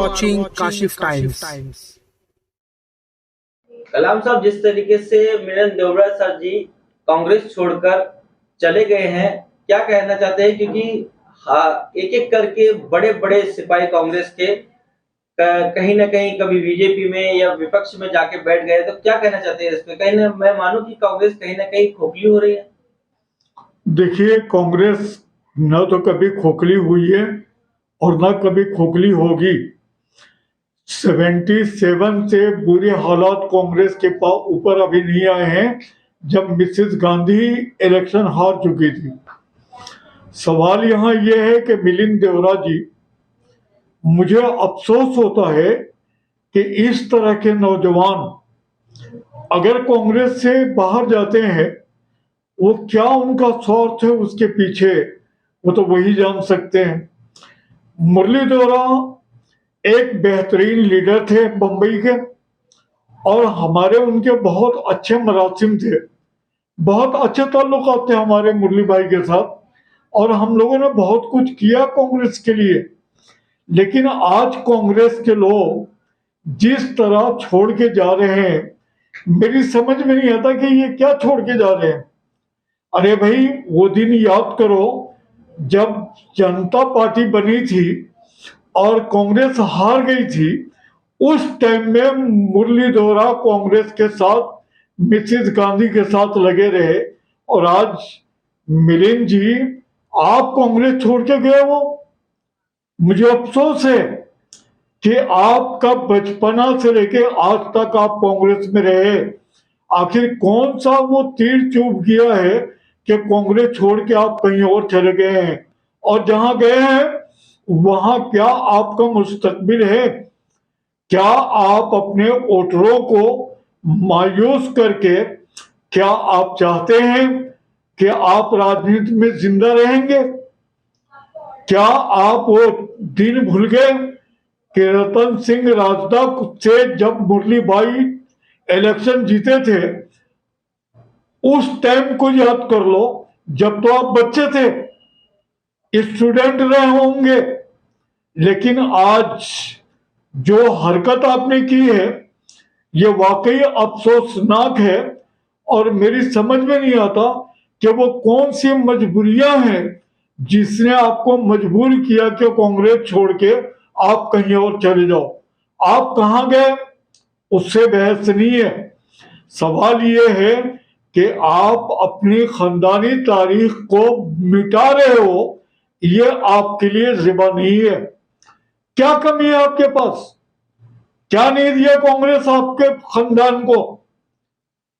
watching Kashif Times. कलाम साहब, जिस तरीके से मिलन देवरा सर जी कांग्रेस छोड़कर चले गए हैं, क्या कहना चाहते हैं? क्योंकि एक एक करके बड़े बड़े सिपाही कांग्रेस के कहीं ना कहीं कभी बीजेपी में या विपक्ष में जाके बैठ गए, तो क्या कहना चाहते हैं इस पे? कहीं ना मैं मानूं कि कांग्रेस कहीं ना कहीं खोखली हो रही है। देखिए, कांग्रेस न तो कभी खोखली हुई है और न कभी खोखली होगी। 77 से बुरे हालात कांग्रेस के ऊपर अभी नहीं आए हैं जब मिसेस गांधी इलेक्शन हार चुकी थी। सवाल यहाँ यह है कि मिलिंद देवरा जी, मुझे अफसोस होता है कि इस तरह के नौजवान अगर कांग्रेस से बाहर जाते हैं, वो क्या उनका स्वार्थ है उसके पीछे, वो तो वही जान सकते हैं। मुरली देवरा एक बेहतरीन लीडर थे बंबई के, और हमारे उनके बहुत अच्छे मरासिम थे, बहुत अच्छे ताल्लुकात थे हमारे मुरली भाई के साथ, और हम लोगों ने बहुत कुछ किया कांग्रेस के लिए। लेकिन आज कांग्रेस के लोग जिस तरह छोड़ के जा रहे हैं, मेरी समझ में नहीं आता कि ये क्या छोड़ के जा रहे हैं। अरे भाई, वो दिन याद करो जब जनता पार्टी बनी थी और कांग्रेस हार गई थी। उस टाइम में मुरली देवरा कांग्रेस के साथ मिसेस गांधी के साथ लगे रहे, और आज मिलिंद जी आप कांग्रेस छोड़ के गए हो। मुझे अफसोस है कि आपका बचपना से लेके आज तक आप कांग्रेस में रहे। आखिर कौन सा वो तीर चुभ गया है कि कांग्रेस छोड़ के आप कहीं और चले गए हैं, और जहां गए हैं वहां क्या आपका मुस्तकबिल है? क्या आप अपने वोटरों को मायूस करके क्या आप चाहते हैं कि आप राजनीति में जिंदा रहेंगे? क्या आप वो दिन भूल गए कि रतन सिंह राजदा से जब मुरली भाई इलेक्शन जीते थे, उस टाइम को याद कर लो, जब तो आप बच्चे थे, स्टूडेंट रहे होंगे। लेकिन आज जो हरकत आपने की है, ये वाकई अफसोसनाक है, और मेरी समझ में नहीं आता कि वो कौन सी मजबूरियां हैं जिसने आपको मजबूर किया कि कांग्रेस छोड़ के आप कहीं और चले जाओ। आप कहां गए उससे बहस नहीं है। सवाल ये है कि आप अपनी खानदानी तारीख को मिटा रहे हो, ये आपके लिए रिबा नहीं है। क्या कमी है आपके पास? क्या नहीं दिया कांग्रेस आपके खानदान को?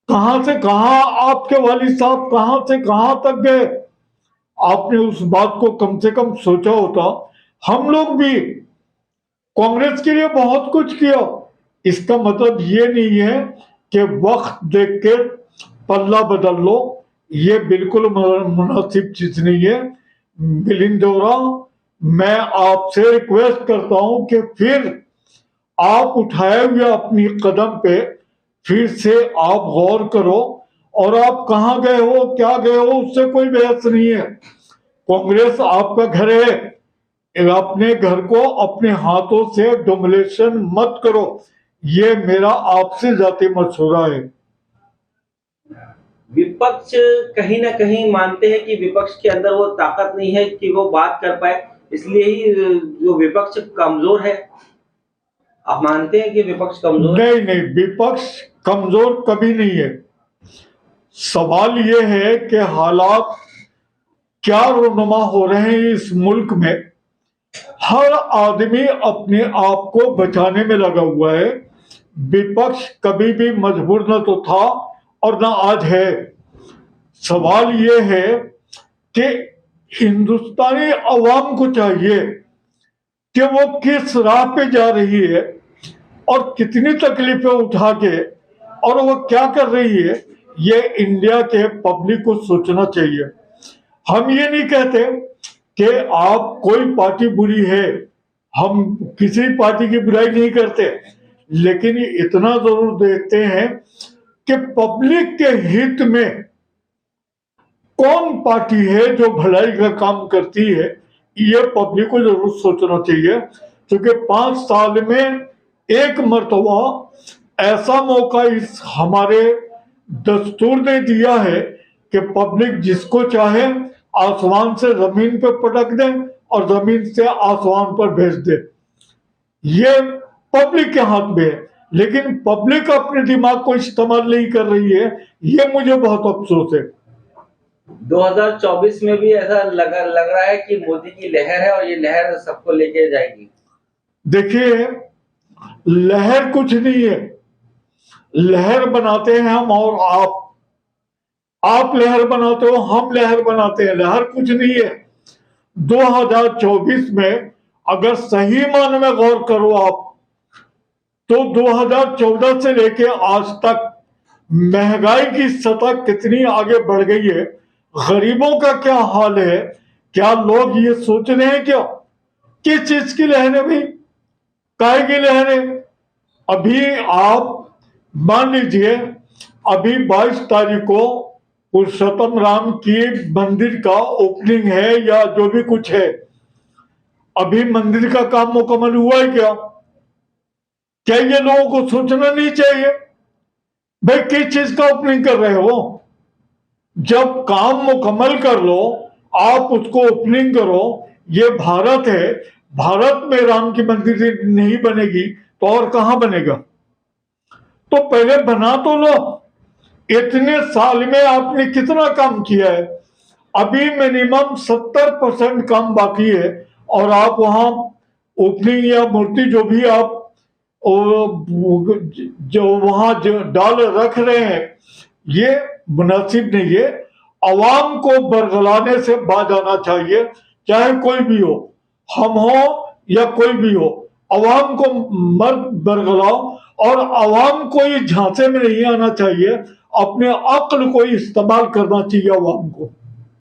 कहां से कहां आपके वालिद साहब कहां से कहां तक गए? आपने उस बात को कम से कम सोचा होता। हम लोग भी कांग्रेस के लिए बहुत कुछ किया। इसका मतलब ये नहीं है कि वक्त देख के पल्ला बदल लो, ये बिल्कुल मुनासिब चीज नहीं है। मिलिंद देवरा, मैं आपसे रिक्वेस्ट करता हूं कि फिर आप उठाए हुए अपनी कदम पे फिर से आप गौर करो, और आप कहां गए हो, क्या गए हो, उससे कोई बहस नहीं है। कांग्रेस आपका घर है, अपने घर को अपने हाथों से डोमिनेशन मत करो। ये मेरा आपसे जाती मशवरा है। विपक्ष कहीं ना कहीं मानते हैं कि विपक्ष के अंदर वो ताकत नहीं है कि वो बात कर पाए, इसलिए ही जो विपक्ष कमजोर है। आप मानते हैं कि विपक्ष कमजोर? नहीं नहीं, विपक्ष कमजोर कभी नहीं है। सवाल यह है कि हालात क्या रोनुमा हो रहे हैं इस मुल्क में। हर आदमी अपने आप को बचाने में लगा हुआ है। विपक्ष कभी भी मजबूर न तो था और न आज है। सवाल यह है कि हिंदुस्तानी अवाम को चाहिए कि वो किस राह पे जा रही है और कितनी तकलीफें उठा के, और वो क्या कर रही है, ये इंडिया के पब्लिक को सोचना चाहिए। हम ये नहीं कहते कि आप कोई पार्टी बुरी है, हम किसी पार्टी की बुराई नहीं करते, लेकिन इतना जरूर देखते हैं कि पब्लिक के हित में कौन पार्टी है जो भलाई का काम करती है। ये पब्लिक को जरूर सोचना चाहिए। क्योंकि 5 साल में एक मर्तबा ऐसा मौका इस हमारे दस्तूर ने दिया है कि पब्लिक जिसको चाहे आसमान से जमीन पे पटक दे और जमीन से आसमान पर भेज दे। ये पब्लिक के हाथ में है, लेकिन पब्लिक अपने दिमाग को इस्तेमाल नहीं कर रही है। ये मुझे बहुत अफसोस है। 2024 में भी ऐसा लग रहा है कि मोदी की लहर है और ये लहर सबको लेके जाएगी। देखिए, लहर कुछ नहीं है, लहर बनाते हैं हम और आप लहर बनाते हो, हम लहर बनाते हैं। लहर कुछ नहीं है। 2024 में अगर सही मायने में गौर करो आप, तो 2014 से लेके आज तक महंगाई की सतह कितनी आगे बढ़ गई है, गरीबों का क्या हाल है। क्या लोग ये सोच रहे हैं क्या किस चीज की लहर है भाई, काहे की लहर है? अभी आप मान लीजिए, अभी 22 तारीख को पुरुषोत्तम राम की मंदिर का ओपनिंग है या जो भी कुछ है। अभी मंदिर का काम मुकम्मल हुआ है क्या? क्या ये लोगों को सोचना नहीं चाहिए भाई किस चीज का ओपनिंग कर रहे हो? जब काम मुकम्मल कर लो, आप उसको ओपनिंग करो। ये भारत है, भारत में राम की मंदिर नहीं बनेगी तो और कहां बनेगा? तो पहले बना तो लो। इतने साल में आपने कितना काम किया है? अभी मिनिमम 70% काम बाकी है और आप वहां ओपनिंग या मूर्ति जो भी आप जो वहां डाल रख रहे हैं, ये मुनासिब नहीं है। अवाम को बरगलाने से बाज आना चाहिए, चाहे कोई भी हो, हम हो या कोई भी हो। अवाम को मत बरगलाओ और अवाम को ये झांसे में नहीं आना चाहिए। अपने अक्ल को इस्तेमाल करना चाहिए अवाम को।